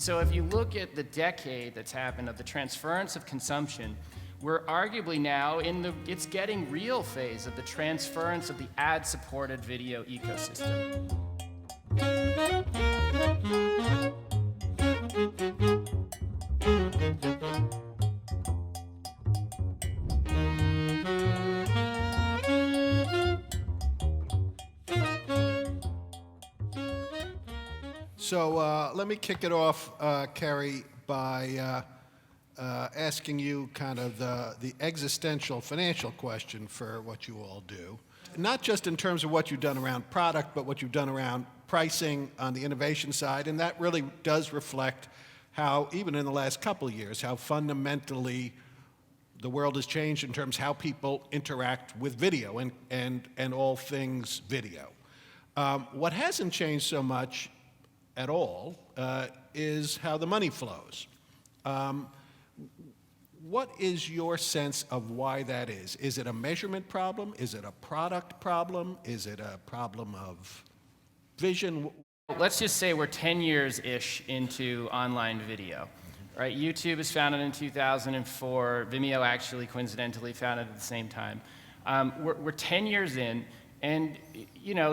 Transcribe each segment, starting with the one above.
So if you look at the decade that's happened of the transference of consumption, we're arguably now in the it's getting real phase of the transference of the ad-supported video ecosystem. So let me kick it off, Kerry, by asking you kind of the existential financial question for what you all do. Not just in terms of what you've done around product, but what you've done around pricing on the innovation side. And that really does reflect how, even in the last couple of years, how fundamentally the world has changed in terms of how people interact with video and all things video. What hasn't changed so much at all is how the money flows. What is your sense of why that is? Is it a measurement problem? Is it a product problem? Is it a problem of vision? Let's just say we're 10 years-ish into online video. Right? YouTube was founded in 2004. Vimeo actually coincidentally founded at the same time. We're 10 years in, and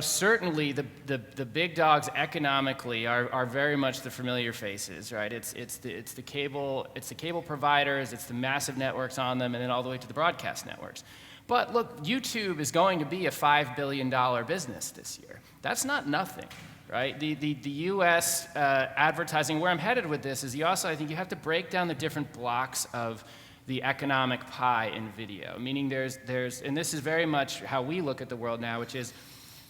certainly the big dogs economically are very much the familiar faces, right? It's the cable providers, it's the massive networks on them, and then all the way to the broadcast networks. But look, YouTube is going to be a $5 billion business this year. That's not nothing. Right? The U.S. Advertising, where I'm headed with this is I think you have to break down the different blocks of the economic pie in video. Meaning and this is very much how we look at the world now, which is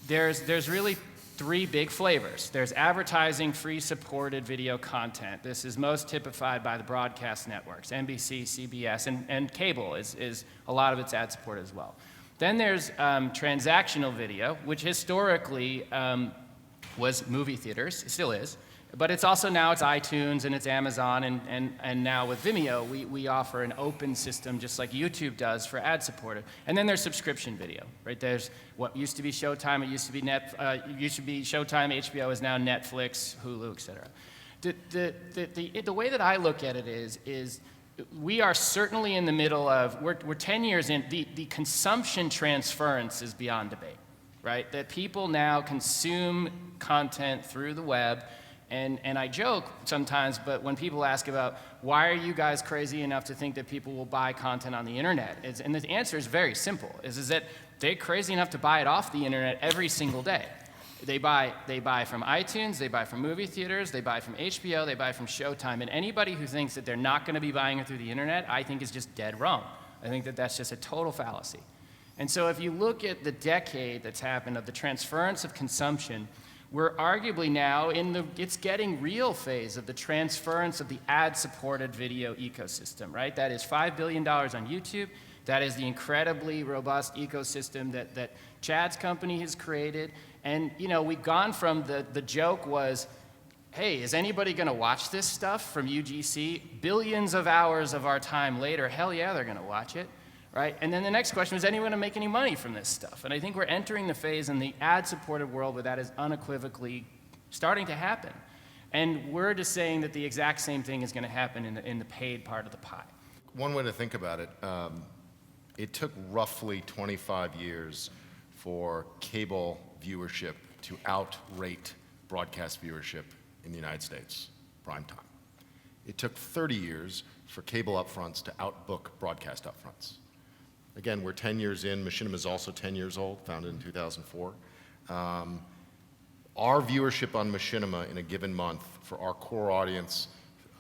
there's really three big flavors. There's advertising, free supported video content. This is most typified by the broadcast networks, NBC, CBS, and cable is a lot of its ad supported as well. Then there's transactional video, which historically was movie theaters, it still is, but it's also now it's iTunes and it's Amazon, and now with Vimeo, we offer an open system just like YouTube does for ad-supported. And then there's subscription video, right? There's what used to be Showtime, it used to be Showtime, HBO is now Netflix, Hulu, et cetera. The way that I look at it is we are certainly in the middle of, we're 10 years in, the consumption transference is beyond debate. Right? That people now consume content through the web, and I joke sometimes, but when people ask about why are you guys crazy enough to think that people will buy content on the internet, and the answer is very simple, is that they're crazy enough to buy it off the internet every single day. They buy from iTunes, they buy from movie theaters, they buy from HBO, they buy from Showtime, and anybody who thinks that they're not going to be buying it through the internet, I think is just dead wrong. I think that that's just a total fallacy. And so if you look at the decade that's happened of the transference of consumption, we're arguably now in it's getting real phase of the transference of the ad-supported video ecosystem, right? That is $5 billion on YouTube. That is the incredibly robust ecosystem that Chad's company has created. And we've gone from the joke was, hey, is anybody going to watch this stuff from UGC? Billions of hours of our time later, hell yeah, they're going to watch it. Right? And then the next question is anyone going to make any money from this stuff? And I think we're entering the phase in the ad-supported world where that is unequivocally starting to happen. And we're just saying that the exact same thing is going to happen in the paid part of the pie. One way to think about it, it took roughly 25 years for cable viewership to outrate broadcast viewership in the United States, prime time. It took 30 years for cable upfronts to outbook broadcast upfronts. Again, we're 10 years in. Machinima is also 10 years old, founded in 2004. Our viewership on Machinima in a given month for our core audience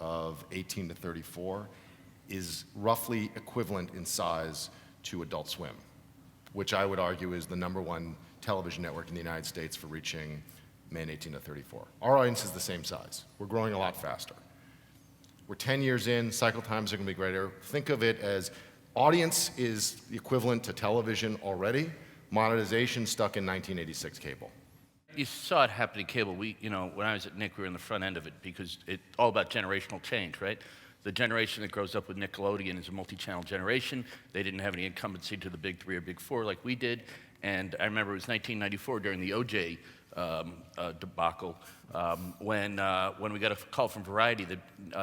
of 18 to 34 is roughly equivalent in size to Adult Swim, which I would argue is the #1 television network in the United States for reaching men 18 to 34. Our audience is the same size. We're growing a lot faster. We're 10 years in, cycle times are going to be greater. Think of it as audience is the equivalent to television already. Monetization stuck in 1986 cable. You saw it happen in cable. When I was at Nick, we were in the front end of it because it's all about generational change, right? The generation that grows up with Nickelodeon is a multi-channel generation. They didn't have any incumbency to the big three or big four like we did. And I remember it was 1994 during the OJ debacle. When we got a call from Variety that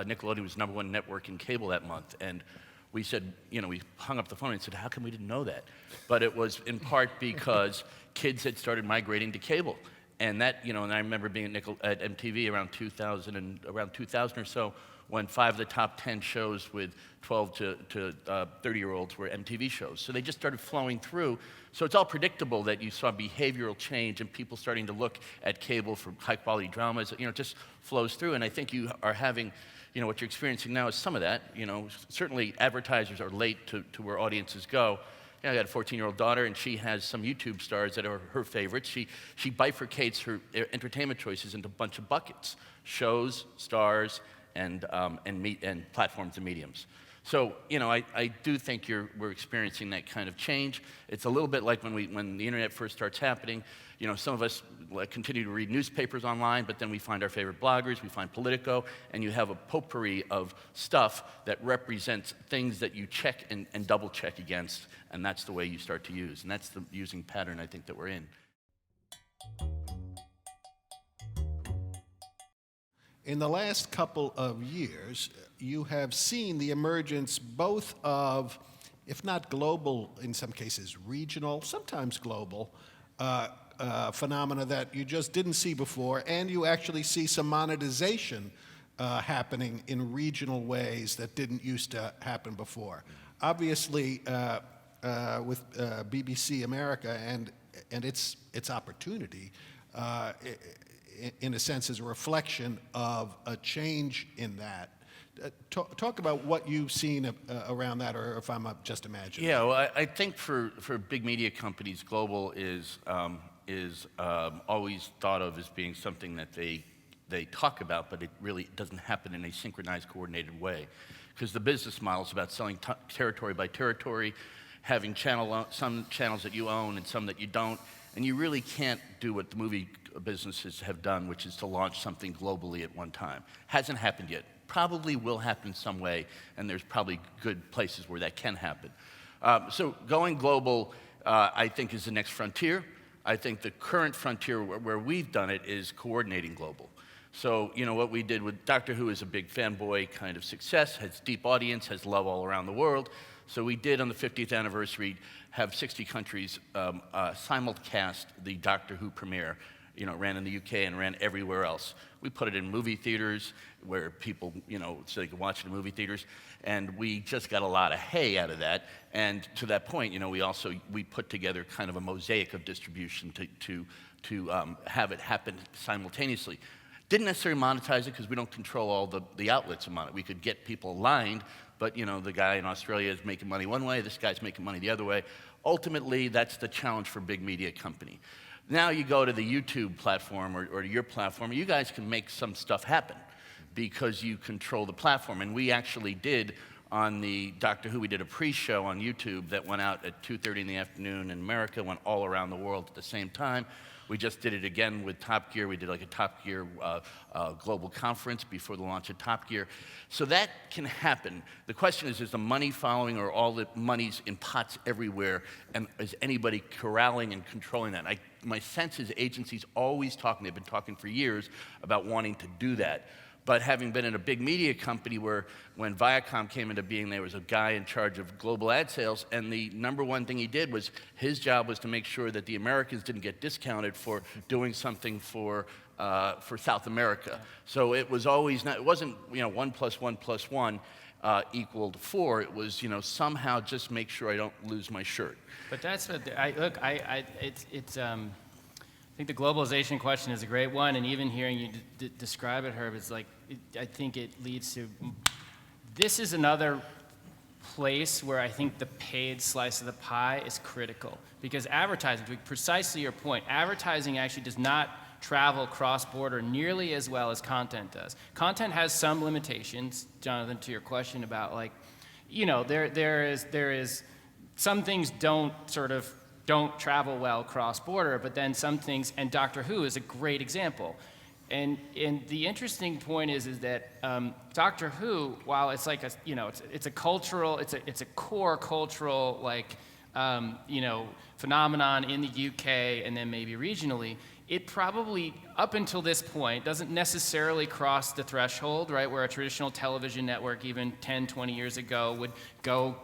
Nickelodeon was #1 network in cable that month, and we said, we hung up the phone and said, how come we didn't know that? But it was in part because kids had started migrating to cable. And that, and I remember being at MTV around 2000 or so, when 5 of the top 10 shows with 12 to 30-year-olds were MTV shows. So they just started flowing through. So it's all predictable that you saw behavioral change and people starting to look at cable for high-quality dramas. It just flows through. And I think you are having, what you're experiencing now is some of that. Certainly advertisers are late to where audiences go. I got a 14-year-old daughter, and she has some YouTube stars that are her favorites. She bifurcates her entertainment choices into a bunch of buckets: shows, stars, and platforms and mediums. So, I do think we're experiencing that kind of change. It's a little bit like when the internet first starts happening. Some of us continue to read newspapers online, but then we find our favorite bloggers, we find Politico, and you have a potpourri of stuff that represents things that you check and double check against, and that's the way you start to use. And that's the using pattern I think that we're in. In the last couple of years, you have seen the emergence both of, if not global, in some cases regional, sometimes global, phenomena that you just didn't see before, and you actually see some monetization happening in regional ways that didn't used to happen before. Obviously, with BBC America and its opportunity, in a sense, is a reflection of a change in that. Talk about what you've seen around that, or if I'm just imagining. Yeah, well, I think for big media companies, global is always thought of as being something that they talk about, but it really doesn't happen in a synchronized, coordinated way. Because the business model is about selling territory by territory, having some channels that you own and some that you don't, and you really can't do what the movie businesses have done, which is to launch something globally at one time. Hasn't happened yet. Probably will happen some way, and there's probably good places where that can happen. So going global, I think, is the next frontier. I think the current frontier where we've done it is coordinating global. So, what we did with Doctor Who is a big fanboy kind of success, has deep audience, has love all around the world. So we did, on the 50th anniversary, have 60 countries simulcast the Doctor Who premiere. It ran in the UK and ran everywhere else. We put it in movie theaters where people, so they could watch it in movie theaters. And we just got a lot of hay out of that. And to that point, we put together kind of a mosaic of distribution to have it happen simultaneously. Didn't necessarily monetize it because we don't control all the outlets on it. We could get people aligned, but the guy in Australia is making money one way, this guy's making money the other way. Ultimately, that's the challenge for big media company. Now you go to the YouTube platform or to your platform, you guys can make some stuff happen because you control the platform. And we actually did on the Doctor Who, we did a pre-show on YouTube that went out at 2:30 in the afternoon in America, went all around the world at the same time. We just did it again with Top Gear. We did like a Top Gear global conference before the launch of Top Gear. So that can happen. The question is the money following, or all the money's in pots everywhere, and is anybody corralling and controlling that? My sense is agencies always talking, they've been talking for years about wanting to do that. But having been in a big media company where when Viacom came into being, there was a guy in charge of global ad sales, and the number one thing he did was his job was to make sure that the Americans didn't get discounted for doing something for South America. So it was always not, it wasn't 1 + 1 + 1 equaled 4. It was somehow just make sure I don't lose my shirt. But that's what I think the globalization question is a great one, and even hearing you describe it, Herb, is like, I think it leads to, this is another place where I think the paid slice of the pie is critical. Because advertising, to precisely your point, advertising actually does not travel cross-border nearly as well as content does. Content has some limitations, Jonathan, to your question about there is, some things don't travel well cross-border, but then some things, and Doctor Who is a great example. And the interesting point is that Doctor Who, while it's like it's a cultural, it's a core cultural phenomenon in the UK and then maybe regionally, it probably, up until this point, doesn't necessarily cross the threshold, right, where a traditional television network even 10, 20 years ago would go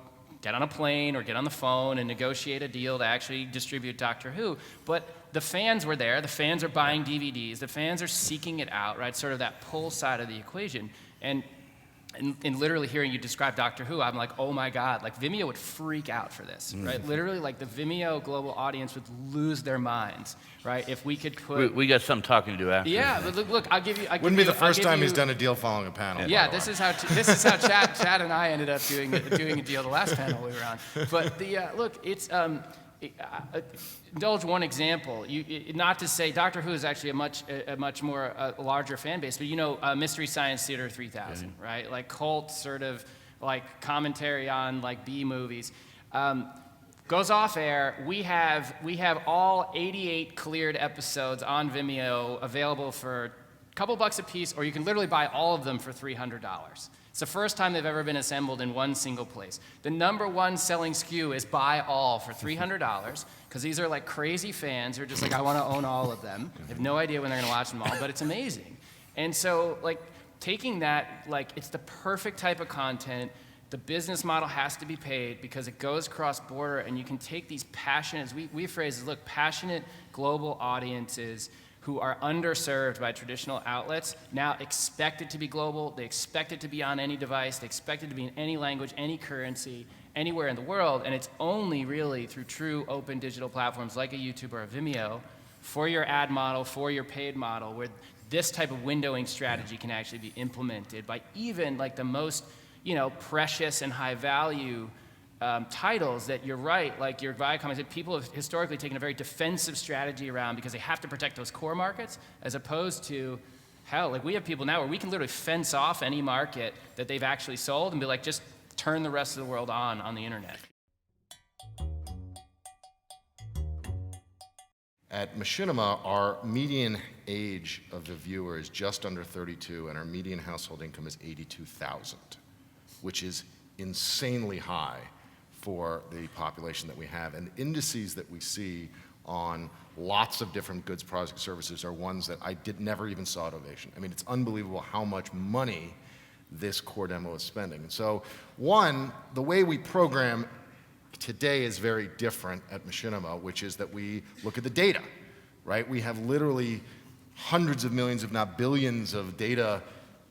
get on a plane or get on the phone and negotiate a deal to actually distribute Doctor Who. But the fans were there, the fans are buying DVDs, the fans are seeking it out, right, sort of that pull side of the equation. And literally hearing you describe Doctor Who, I'm like, oh my God, like Vimeo would freak out for this, right? Literally, like the Vimeo global audience would lose their minds, right? If we could put... We got some talking to do after. Yeah, but look, I'll give you... Wouldn't be the first time he's done a deal following a panel. Yeah, this is how Chad and I ended up doing a deal the last panel we were on. But look, it's... indulge one example. Not to say Doctor Who is actually a much more larger fan base, but you know, Mystery Science Theater 3000, right? Like cult sort of like commentary on like B movies. Goes off air. We have all 88 cleared episodes on Vimeo available for a couple bucks a piece, or you can literally buy all of them for $300. It's the first time they've ever been assembled in one single place. The #1 selling SKU is buy all for $300, because these are like crazy fans who are just like, I want to own all of them. They have no idea when they're going to watch them all, but it's amazing. And so, like, taking that, like, it's the perfect type of content. The business model has to be paid because it goes cross-border, and you can take these passionate, we phrase it, look, passionate global audiences who are underserved by traditional outlets, now expect it to be global, they expect it to be on any device, they expect it to be in any language, any currency, anywhere in the world, and it's only really through true open digital platforms like a YouTube or a Vimeo for your ad model, for your paid model, where this type of windowing strategy can actually be implemented by even like the most, you know, precious and high value titles that you're right, like your Viacom, that people have historically taken a very defensive strategy around because they have to protect those core markets, as opposed to, hell, like we have people now where we can literally fence off any market that they've actually sold and be like, just turn the rest of the world on the internet. At Machinima, our median age of the viewer is just under 32, and our median household income is $82,000, which is insanely high for the population that we have. And the indices that we see on lots of different goods, products, and services are ones that I never even saw at Ovation. I mean, it's unbelievable how much money this core demo is spending. And so, one, the way we program today is very different at Machinima, which is that we look at the data, right? We have literally hundreds of millions, if not billions, of data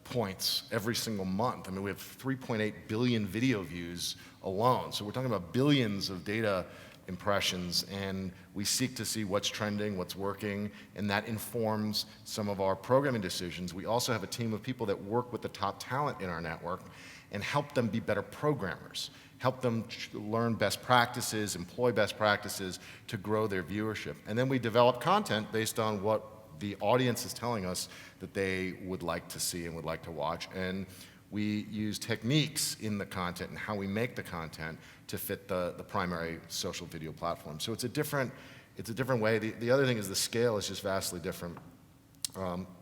points every single month. I mean, we have 3.8 billion video views alone. So we're talking about billions of data impressions, and we seek to see what's trending, what's working, and that informs some of our programming decisions. We also have a team of people that work with the top talent in our network and help them be better programmers, help them learn best practices, employ best practices to grow their viewership. And then we develop content based on what the audience is telling us that they would like to see and would like to watch. And we use techniques in the content and how we make the content to fit the primary social video platform. So it's a different way. The other thing is the scale is just vastly different.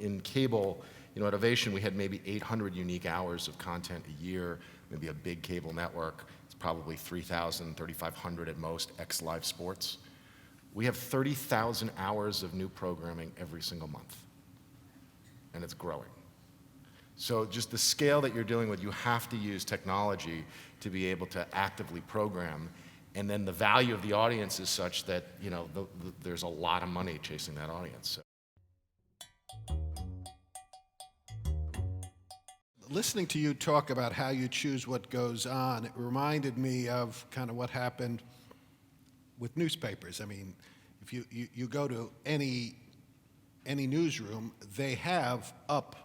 In cable, you know, at Ovation, we had maybe 800 unique hours of content a year. Maybe a big cable network, it's probably 3,000, 3,500 at most, ex live sports. We have 30,000 hours of new programming every single month, and it's growing. So just the scale that you're dealing with, you have to use technology to be able to actively program, and then the value of the audience is such that, you know, there's a lot of money chasing that audience. So. Listening to you talk about how you choose what goes on, it reminded me of kind of what happened with newspapers. I mean, if you go to any newsroom, they have up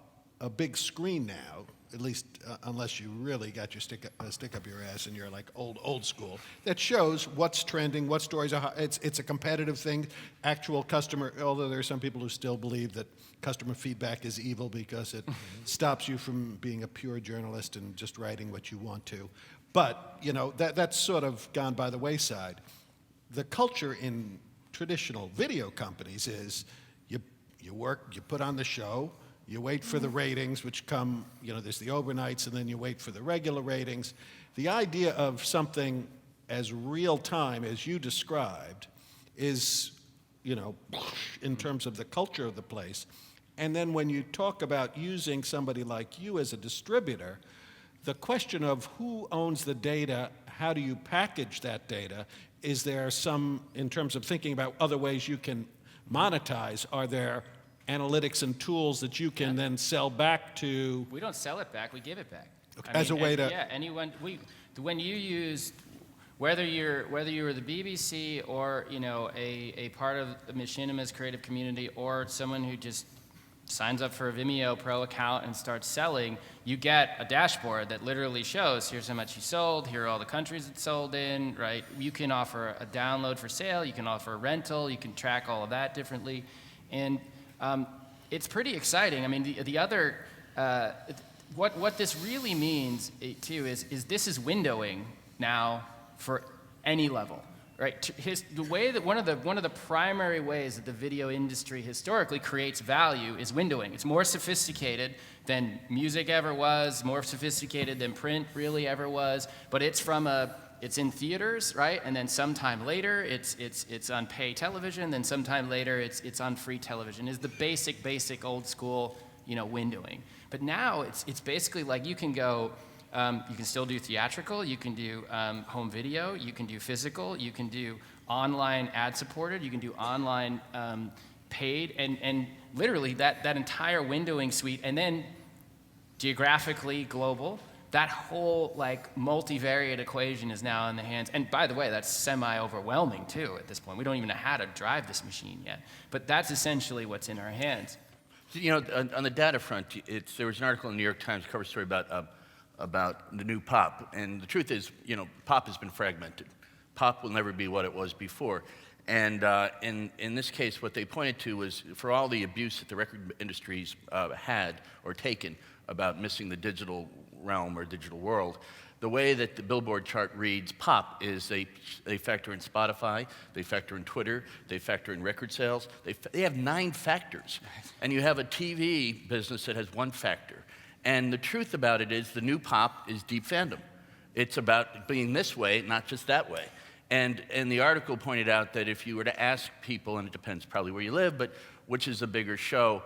a big screen now, at least unless you really got your stick up your ass and you're like old school, that shows what's trending, what stories are hot. It's a competitive thing. Actual customer, although there are some people who still believe that customer feedback is evil because it stops you from being a pure journalist and just writing what you want to. But, you know, that's sort of gone by the wayside. The culture in traditional video companies is you work, you put on the show, you wait for the ratings, which come, you know, there's the overnights, and then you wait for the regular ratings. The idea of something as real time as you described is you know, in terms of the culture of the place. And then when you talk about using somebody like you as a distributor, the question of who owns the data, how do you package that data? Is there some, in terms of thinking about other ways you can monetize, are there analytics and tools that you can then sell back to? We don't sell it back, we give it back. As a way to- Yeah, anyone, when you use, whether you were the BBC or, you know, a part of Machinima's creative community or someone who just signs up for a Vimeo Pro account and starts selling, you get a dashboard that literally shows, here's how much you sold, here are all the countries it's sold in, right? You can offer a download for sale, you can offer a rental, you can track all of that differently. And it's pretty exciting. I mean, the other, what this really means, too, is this is windowing now for any level. Right, the way that one of the primary ways that the video industry historically creates value is windowing. It's more sophisticated than music ever was, more sophisticated than print really ever was. But it's in theaters, right? And then sometime later, it's on pay television. Then sometime later, it's on free television. Is the basic old school, you know, windowing. But now it's basically like you can go. You can still do theatrical, you can do home video, you can do physical, you can do online ad-supported, you can do online paid, and literally that entire windowing suite, and then geographically global, that whole like multivariate equation is now in the hands. And by the way, that's semi-overwhelming too at this point. We don't even know how to drive this machine yet. But that's essentially what's in our hands. You know, on the data front, there was an article in the New York Times cover story about the new pop. And the truth is, you know, pop has been fragmented. Pop will never be what it was before. And in this case, what they pointed to was for all the abuse that the record industries had or taken about missing the digital realm or digital world, the way that the Billboard chart reads pop is they factor in Spotify, they factor in Twitter, they factor in record sales. They have 9 factors. And you have a TV business that has 1 factor. And the truth about it is the new pop is deep fandom. It's about being this way, not just that way. And the article pointed out that if you were to ask people, and it depends probably where you live, but which is a bigger show,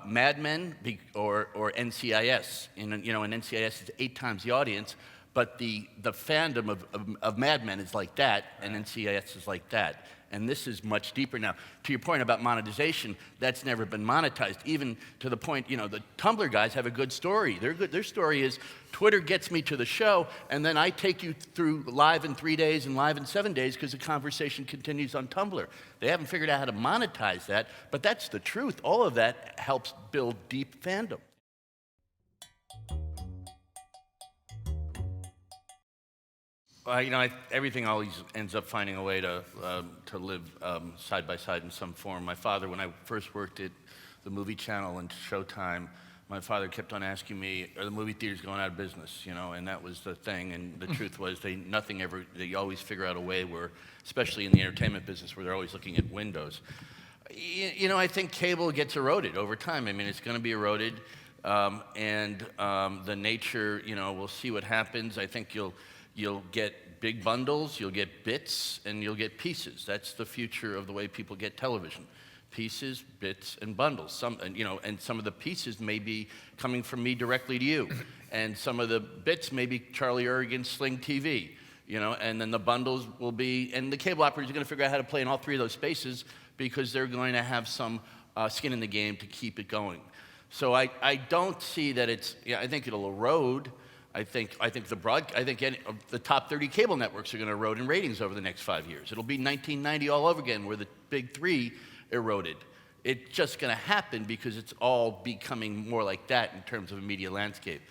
Mad Men or NCIS? And, you know, and NCIS is 8 times the audience, but the fandom of Mad Men is like that, and NCIS is like that. And this is much deeper now. To your point about monetization, that's never been monetized, even to the point, you know, the Tumblr guys have a good story. Their story is Twitter gets me to the show, and then I take you through live in 3 days and live in 7 days because the conversation continues on Tumblr. They haven't figured out how to monetize that, but that's the truth. All of that helps build deep fandom. You know, everything always ends up finding a way to live side by side in some form. My father, when I first worked at the movie channel and Showtime, my father kept on asking me, are the movie theaters going out of business? You know, and that was the thing. And the truth was they always figure out a way where, especially in the entertainment business, where they're always looking at windows. You know, I think cable gets eroded over time. I mean, it's going to be eroded. And the nature, you know, we'll see what happens. I think you'll get big bundles, you'll get bits, and you'll get pieces. That's the future of the way people get television. Pieces, bits, and bundles. And some of the pieces may be coming from me directly to you. And some of the bits may be Charlie Ergen's Sling TV. You know, and then the bundles will be, and the cable operators are going to figure out how to play in all 3 of those spaces because they're going to have some skin in the game to keep it going. So I don't see that I think it'll erode. I think the top 30 cable networks are going to erode in ratings over the next 5 years. It'll be 1990 all over again, where the big 3 eroded. It's just going to happen because it's all becoming more like that in terms of a media landscape.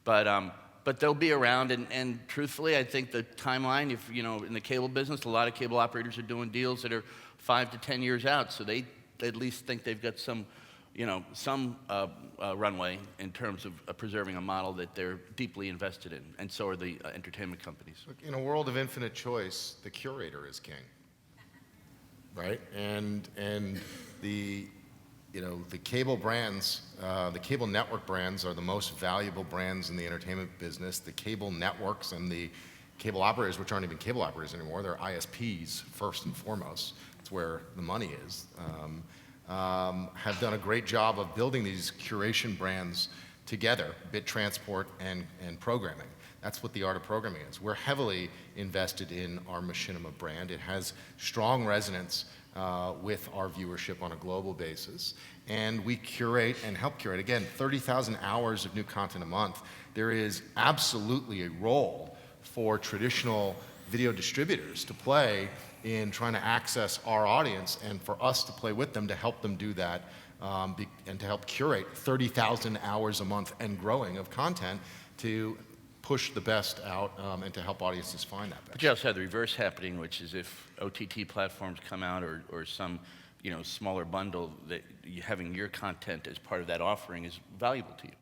But they'll be around, and truthfully, I think the timeline, if you know, in the cable business, a lot of cable operators are doing deals that are 5 to 10 years out, so they at least think they've got some runway in terms of preserving a model that they're deeply invested in, and so are the entertainment companies. Look, in a world of infinite choice, the curator is king, right? And the cable brands, the cable network brands are the most valuable brands in the entertainment business. The cable networks and the cable operators, which aren't even cable operators anymore, they're ISPs first and foremost. It's where the money is. Have done a great job of building these curation brands together, bit transport and programming. That's what the art of programming is. We're heavily invested in our Machinima brand. It has strong resonance with our viewership on a global basis. And we curate and help curate. Again, 30,000 hours of new content a month. There is absolutely a role for traditional video distributors to play in trying to access our audience and for us to play with them to help them do that and to help curate 30,000 hours a month and growing of content to push the best out and to help audiences find that best. But you also have the reverse happening, which is if OTT platforms come out or some smaller bundle, that having your content as part of that offering is valuable to you.